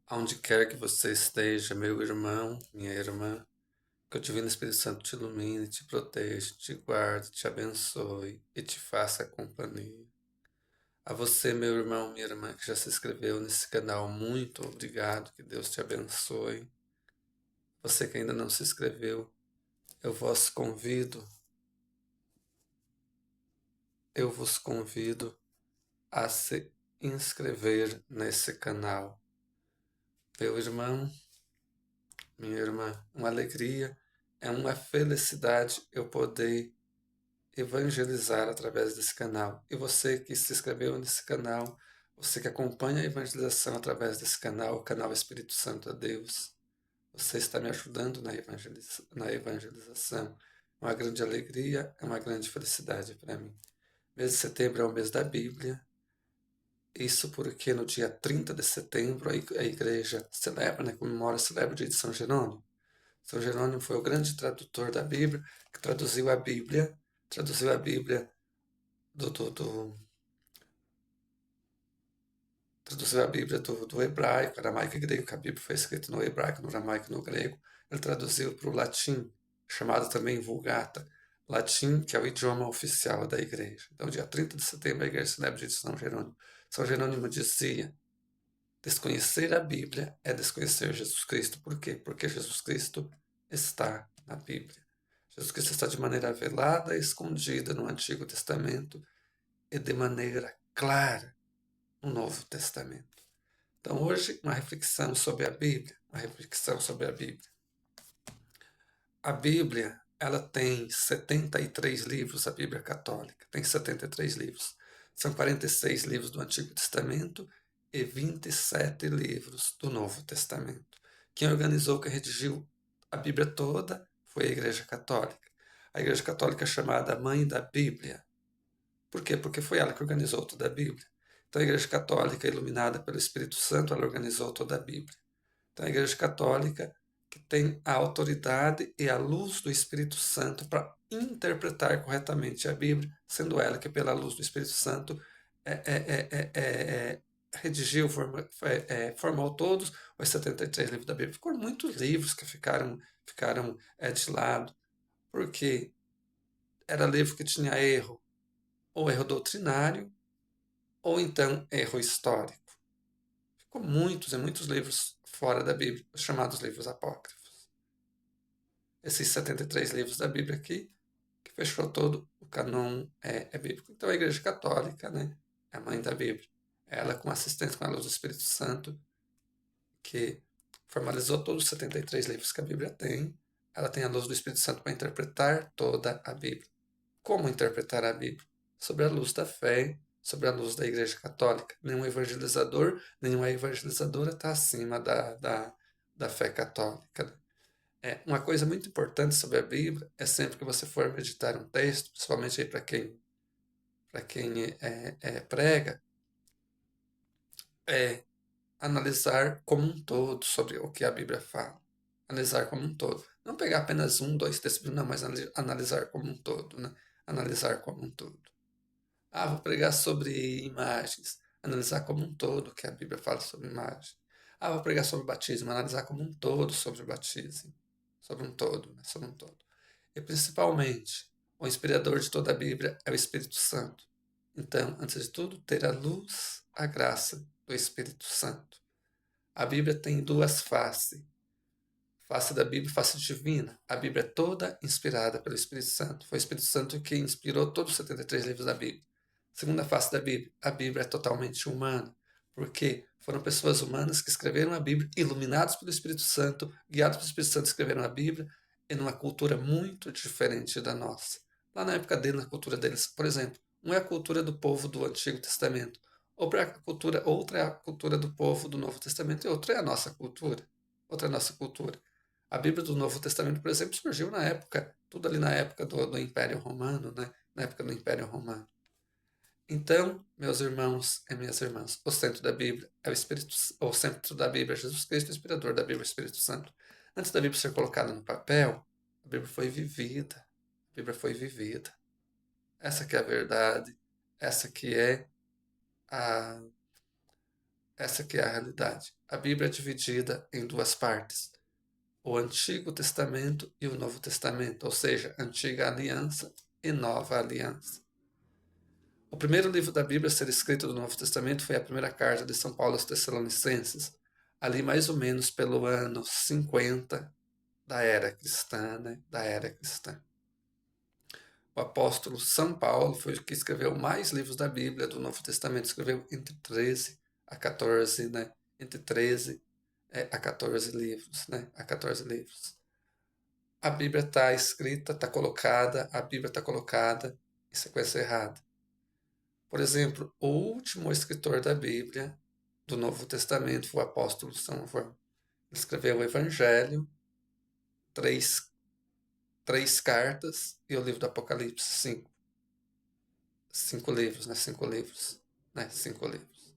Aonde quer que você esteja, meu irmão, minha irmã, que o Divino Espírito Santo te ilumine, te proteja, te guarde, te abençoe e te faça companhia. A você, meu irmão, minha irmã, que já se inscreveu nesse canal, muito obrigado, que Deus te abençoe. Você que ainda não se inscreveu, eu vos convido, eu vos convido a se inscrever nesse canal. Meu irmão, minha irmã, uma alegria, é uma felicidade eu poder evangelizar através desse canal. E você que se inscreveu nesse canal, você que acompanha a evangelização através desse canal, o canal Espírito Santo a Deus, você está me ajudando na evangelização. É uma grande alegria, é uma grande felicidade para mim. Mês de setembro é o mês da Bíblia. Isso porque no dia 30 de setembro a igreja celebra, né, celebra o dia de São Jerônimo. São Jerônimo foi o grande tradutor da Bíblia, que traduziu a Bíblia do, do, do traduziu a Bíblia do hebraico, aramaico e grego, que a Bíblia foi escrita no hebraico, no aramaico e no grego. Ele traduziu para o latim, chamado também Vulgata. Latim, que é o idioma oficial da igreja. Então, dia 30 de setembro, a igreja celebra o dia de São Jerônimo. São Jerônimo dizia: desconhecer a Bíblia é desconhecer Jesus Cristo. Por quê? Porque Jesus Cristo está na Bíblia. Jesus Cristo está de maneira velada e escondida no Antigo Testamento e de maneira clara no Novo Testamento. Então, hoje, uma reflexão sobre a Bíblia. Uma reflexão sobre a Bíblia. A Bíblia, ela tem 73 livros, a Bíblia Católica tem 73 livros. São 46 livros do Antigo Testamento e 27 livros do Novo Testamento. Quem organizou, quem redigiu a Bíblia toda foi a Igreja Católica. A Igreja Católica é chamada Mãe da Bíblia. Por quê? Porque foi ela que organizou toda a Bíblia. Então, a Igreja Católica, iluminada pelo Espírito Santo, ela organizou toda a Bíblia. Então, a Igreja Católica que tem a autoridade e a luz do Espírito Santo para interpretar corretamente a Bíblia, sendo ela que, pela luz do Espírito Santo, é, é, é, é, redigiu, formou todos os 73 livros da Bíblia. Ficou muitos livros que ficaram de lado, porque era livro que tinha erro, ou erro doutrinário, ou então erro histórico. Ficou muitos e muitos livros fora da Bíblia, os chamados livros apócrifos. Esses 73 livros da Bíblia aqui, que fechou todo o canon bíblico. Então a Igreja Católica, né, é a mãe da Bíblia. Ela, com assistência com a luz do Espírito Santo, que formalizou todos os 73 livros que a Bíblia tem, ela tem a luz do Espírito Santo para interpretar toda a Bíblia. Como interpretar a Bíblia? Sobre a luz da fé, sobre a luz da Igreja Católica. Nenhum evangelizador, nenhuma evangelizadora está acima da fé católica. Uma coisa muito importante sobre a Bíblia é sempre que você for meditar um texto, principalmente para quem prega, é analisar como um todo sobre o que a Bíblia fala. Analisar como um todo. Não pegar apenas um, dois textos, não, mas analisar como um todo, né? Analisar como um todo. Ah, vou pregar sobre imagens. Analisar como um todo o que a Bíblia fala sobre imagem. Ah, vou pregar sobre batismo. Analisar como um todo sobre o batismo. Sobre um todo, né? Sobre um todo. E principalmente, o inspirador de toda a Bíblia é o Espírito Santo. Então, antes de tudo, ter a luz, a graça do Espírito Santo. A Bíblia tem duas faces. Face da Bíblia, face divina. A Bíblia é toda inspirada pelo Espírito Santo. Foi o Espírito Santo que inspirou todos os 73 livros da Bíblia. Segunda face da Bíblia, a Bíblia é totalmente humana, porque foram pessoas humanas que escreveram a Bíblia, iluminados pelo Espírito Santo, guiados pelo Espírito Santo, escreveram a Bíblia em uma cultura muito diferente da nossa. Lá na época dele, na cultura deles, por exemplo, uma é a cultura do povo do Antigo Testamento, outra é a cultura do povo do Novo Testamento e outra é a nossa cultura. Outra é a nossa cultura. A Bíblia do Novo Testamento, por exemplo, surgiu na época, tudo ali na época do Império Romano, né? Na época do Império Romano. Então, meus irmãos e minhas irmãs, o centro da Bíblia é o centro da Bíblia é Jesus Cristo, o inspirador da Bíblia é o Espírito Santo. Antes da Bíblia ser colocada no papel, a Bíblia foi vivida. A Bíblia foi vivida. Essa que é a verdade, essa que é a, Essa que é a realidade. A Bíblia é dividida em duas partes: o Antigo Testamento e o Novo Testamento, ou seja, Antiga Aliança e Nova Aliança. O primeiro livro da Bíblia a ser escrito do Novo Testamento foi a primeira carta de São Paulo aos Tessalonicenses, ali mais ou menos pelo ano 50 da era cristã, né? Da era cristã. O apóstolo São Paulo foi o que escreveu mais livros da Bíblia do Novo Testamento, escreveu entre 13 a 14, né? Entre 13 a 14 livros, né? A 14 livros. A Bíblia está escrita, está colocada, a Bíblia está colocada em sequência errada. Por exemplo, o último escritor da Bíblia, do Novo Testamento, foi o apóstolo São João. Ele escreveu o Evangelho, três cartas e o livro do Apocalipse, cinco livros, né? Cinco livros, né? Cinco livros.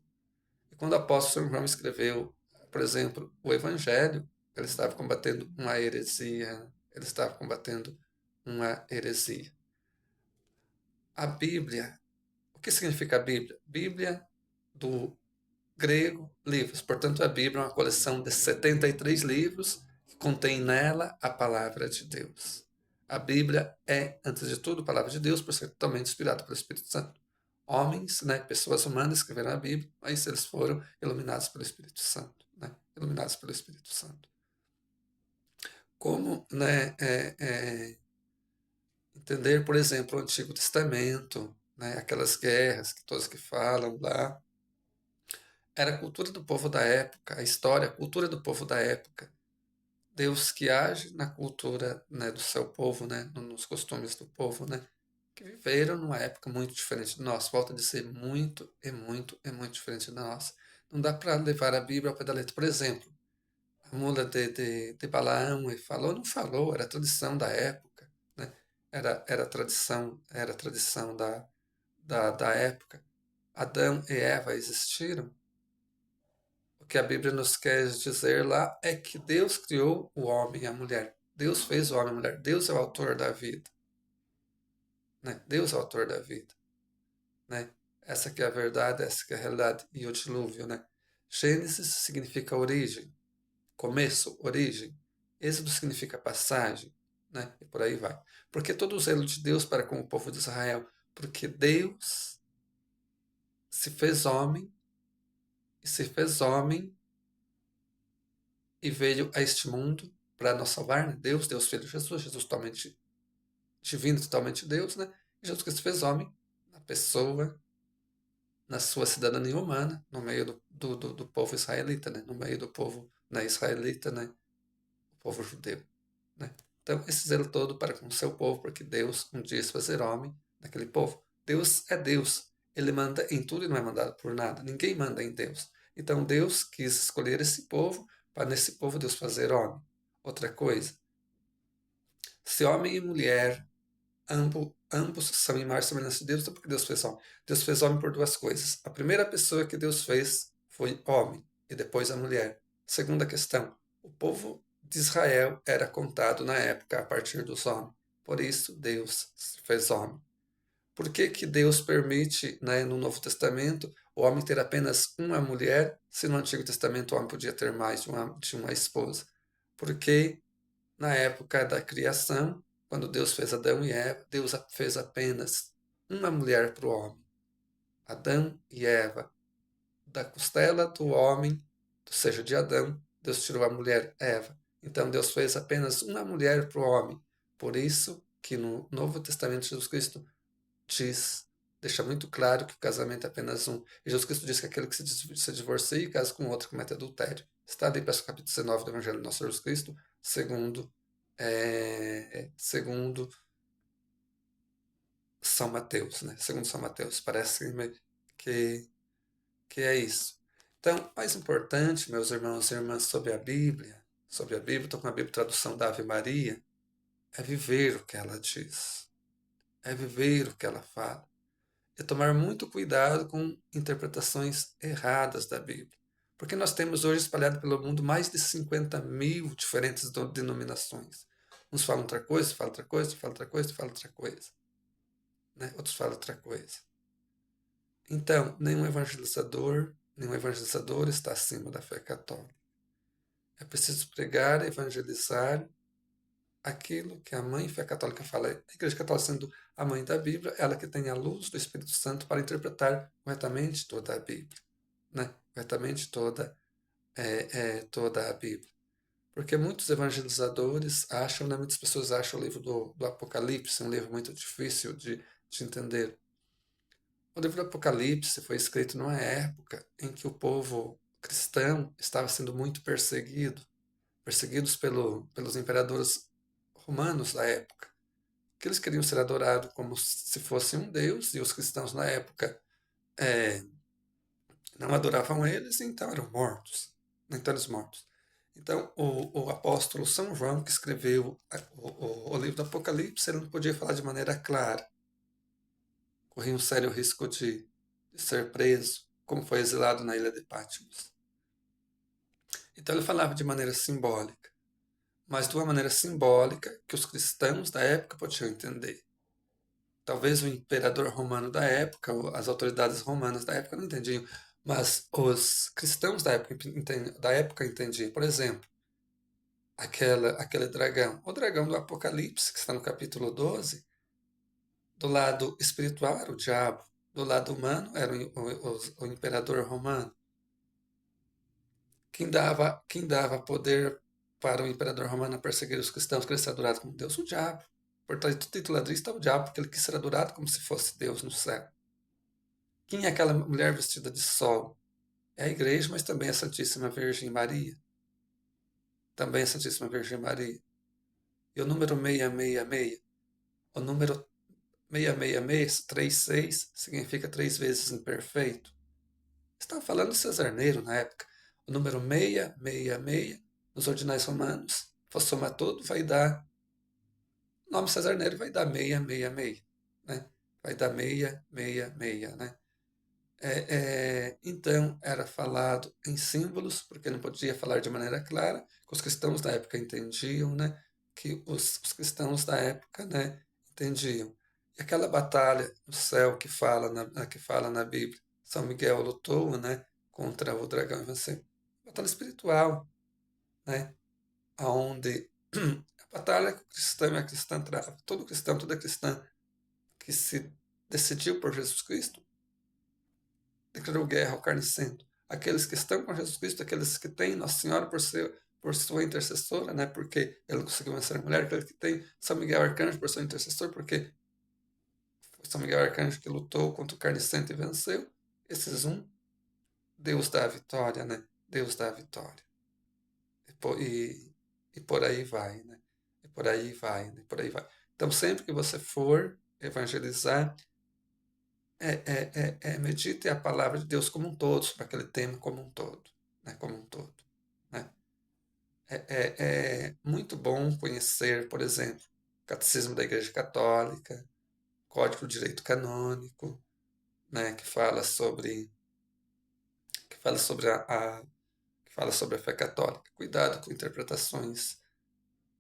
E quando o apóstolo São João escreveu, por exemplo, o Evangelho, ele estava combatendo uma heresia. Ele estava combatendo uma heresia. A Bíblia, o que significa a Bíblia? Bíblia, do grego, livros. Portanto, a Bíblia é uma coleção de 73 livros que contém nela a palavra de Deus. A Bíblia é, antes de tudo, a palavra de Deus, por ser totalmente inspirada pelo Espírito Santo. Homens, né, pessoas humanas escreveram a Bíblia, mas eles foram iluminados pelo Espírito Santo. Né, iluminados pelo Espírito Santo. Como, né, entender, por exemplo, o Antigo Testamento, né, aquelas guerras que todos que falam lá, era a cultura do povo da época, a história, a cultura do povo da época. Deus que age na cultura, né, do seu povo, né, nos costumes do povo, né, que viveram numa época muito diferente de nós. Volta a dizer, muito, muito diferente da nossa. Não dá para levar a Bíblia ao pé da letra. Por exemplo, a mula de Balaão, ele falou, não falou, era a tradição da época, né? Era a tradição da época. Adão e Eva existiram. O que a Bíblia nos quer dizer lá é que Deus criou o homem e a mulher. Deus fez o homem e a mulher. Deus é o autor da vida. Né? Deus é o autor da vida. Né? Essa que é a verdade, essa que é a realidade. E o dilúvio. Né? Gênesis significa origem, começo, origem. Êxodo significa passagem. Né? E por aí vai. Porque todo o zelo de Deus para com o povo de Israel? Porque Deus se fez homem e se fez homem e veio a este mundo para nos salvar, né? Deus Filho Jesus totalmente divino, totalmente Deus, né? E Jesus Cristo fez homem, na pessoa, na sua cidadania humana, no meio do povo israelita, né? No meio do povo, né, israelita, né? O povo judeu, né? Então, esse zelo todo para com o seu povo, porque Deus um dia se fazer homem naquele povo. Deus é Deus. Ele manda em tudo e não é mandado por nada. Ninguém manda em Deus. Então, Deus quis escolher esse povo para nesse povo Deus fazer homem. Outra coisa, se homem e mulher, ambos são imagem e semelhança de Deus, então porque Deus fez homem? Deus fez homem por duas coisas. A primeira pessoa que Deus fez foi homem, e depois a mulher. Segunda questão, o povo de Israel era contado na época a partir dos homens. Por isso Deus fez homem. Por que, que Deus permite, né, no Novo Testamento, o homem ter apenas uma mulher, se no Antigo Testamento o homem podia ter mais de uma esposa? Porque na época da criação, quando Deus fez Adão e Eva, Deus fez apenas uma mulher para o homem. Adão e Eva. Da costela do homem, ou seja, de Adão, Deus tirou a mulher Eva. Então Deus fez apenas uma mulher para o homem. Por isso que no Novo Testamento Jesus Cristo deixa muito claro que o casamento é apenas um. E Jesus Cristo diz que aquele que se divorcia e casa com outro comete adultério. Está ali para o capítulo 19 do Evangelho do Nosso Jesus Cristo, segundo São Mateus, né? Segundo São Mateus, parece que, que é isso. Então, o mais importante, meus irmãos e irmãs, sobre a Bíblia, estou com a Bíblia tradução da Ave Maria, é viver o que ela diz, é viver o que ela fala, é tomar muito cuidado com interpretações erradas da Bíblia. Porque nós temos hoje espalhado pelo mundo mais de 50.000 diferentes denominações. Uns falam outra coisa, falam outra coisa, falam outra coisa, falam outra coisa. Né? Outros falam outra coisa. Então, nenhum evangelizador, Nenhum evangelizador está acima da fé católica. É preciso pregar, evangelizar aquilo que a mãe fé católica fala. A Igreja Católica, sendo a mãe da Bíblia, ela que tem a luz do Espírito Santo para interpretar corretamente toda a Bíblia, né? Corretamente toda a Bíblia. Porque muitos evangelizadores acham, né, muitas pessoas acham o livro do Apocalipse um livro muito difícil de entender. O livro do Apocalipse foi escrito numa época em que o povo cristão estava sendo muito perseguido, perseguidos pelos imperadores romanos da época, que eles queriam ser adorados como se fosse um deus, e os cristãos na época é, não adoravam eles, então eram mortos. Então eles mortos. Então o apóstolo São João, que escreveu o livro do Apocalipse, ele não podia falar de maneira clara. Corria um sério risco de ser preso, como foi exilado na ilha de Patmos. Então ele falava de maneira simbólica, mas de uma maneira simbólica que os cristãos da época podiam entender. Talvez o imperador romano da época, as autoridades romanas da época não entendiam, mas os cristãos da época entendiam. Por exemplo, aquele dragão, o dragão do Apocalipse, que está no capítulo 12, do lado espiritual era o diabo, do lado humano era o imperador romano. Quem dava poder para o imperador romano perseguir os cristãos, querer ser adorado como Deus? O diabo. Por trás do tituladrista é o diabo, porque ele quis ser adorado como se fosse Deus no céu. Quem é aquela mulher vestida de sol? É a igreja, mas também a Santíssima Virgem Maria. Também a Santíssima Virgem Maria. E o número 666? O número 666, 36, significa 3 vezes imperfeito. Estava falando de Cesarneiro na época. O número 666, nos ordinais romanos, for somar tudo, vai dar. O nome Cesarneiro vai dar 666, né? Vai dar 666, né? Então, era falado em símbolos, porque não podia falar de maneira clara, que os cristãos da época entendiam, né? Que os cristãos da época, né, entendiam. E aquela batalha no céu que fala na Bíblia, São Miguel lutou, né, contra o dragão e venceu. Batalha espiritual, né? Onde a batalha que o cristão e a cristã trava. Todo cristão, toda cristã que se decidiu por Jesus Cristo, declarou guerra ao carnicento. Aqueles que estão com Jesus Cristo, aqueles que têm Nossa Senhora por sua intercessora, né, porque ele conseguiu vencer a mulher, aqueles que têm São Miguel Arcanjo por seu intercessor, porque foi São Miguel Arcanjo que lutou contra o carnicento e venceu. Esses Deus dá a vitória, né? Deus dá a vitória. E por aí vai, né? E por aí vai, né? Por aí vai. Então, sempre que você for evangelizar, medite a palavra de Deus como um todo, sobre aquele tema como um todo, né? Como um todo, né? É muito bom conhecer, por exemplo, o Catecismo da Igreja Católica, Código de Direito Canônico, né? Que fala sobre a fé católica. Cuidado com interpretações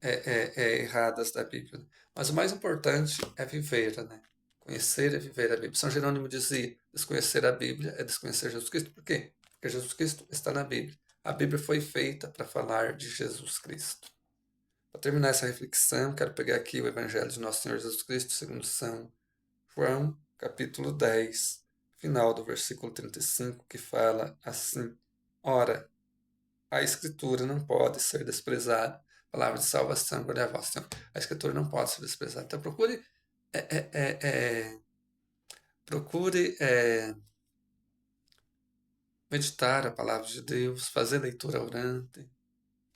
erradas da Bíblia. Mas o mais importante é viver, né? Conhecer é viver a Bíblia. São Jerônimo dizia: desconhecer a Bíblia é desconhecer Jesus Cristo. Por quê? Porque Jesus Cristo está na Bíblia. A Bíblia foi feita para falar de Jesus Cristo. Para terminar essa reflexão, quero pegar aqui o Evangelho de Nosso Senhor Jesus Cristo, segundo São João, capítulo 10, final do versículo 35, que fala assim: Ora, a Escritura não pode ser desprezada. Palavra de salvação, glória a vós, Senhor. A Escritura não pode ser desprezada. Então é, é, é, é, procure meditar a palavra de Deus, fazer leitura orante,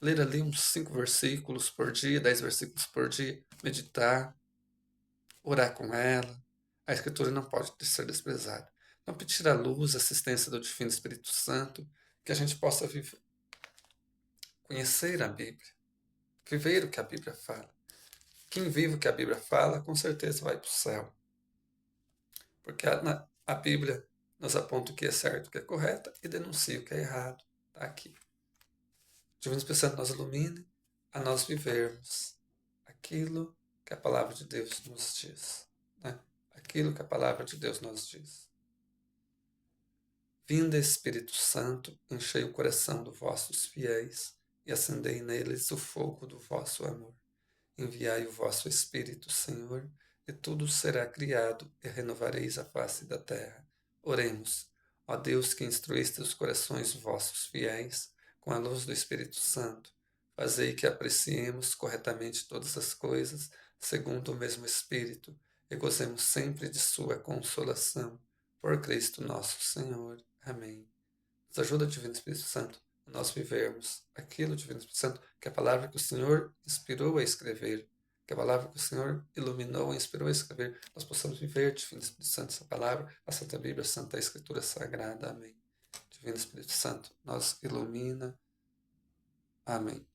ler ali uns 5 versículos por dia, 10 versículos por dia, meditar, orar com ela. A Escritura não pode ser desprezada. Então, pedir a luz, a assistência do Divino Espírito Santo, que a gente possa conhecer a Bíblia, viver o que a Bíblia fala. Quem vive o que a Bíblia fala, com certeza vai para o céu. Porque a Bíblia nos aponta o que é certo, o que é correto, e denuncia o que é errado. Está aqui. O Divino Espírito Santo nos ilumine a nós vivermos aquilo que a palavra de Deus nos diz. Né? Aquilo que a palavra de Deus nos diz. Vinde, Espírito Santo, enchei o coração dos vossos fiéis e acendei neles o fogo do vosso amor. Enviai o vosso Espírito, Senhor, e tudo será criado e renovareis a face da terra. Oremos. Ó Deus, que instruíste os corações vossos fiéis com a luz do Espírito Santo, fazei que apreciemos corretamente todas as coisas segundo o mesmo Espírito e gozemos sempre de sua consolação. Por Cristo nosso Senhor. Amém. Nos ajuda, Divino Espírito Santo, a nós vivermos aquilo, Divino Espírito Santo, que a palavra que o Senhor inspirou a escrever, que a palavra que o Senhor iluminou e inspirou a escrever, nós possamos viver, Divino Espírito Santo, essa palavra, a Santa Bíblia, a Santa Escritura Sagrada. Amém. Divino Espírito Santo, nos ilumina. Amém.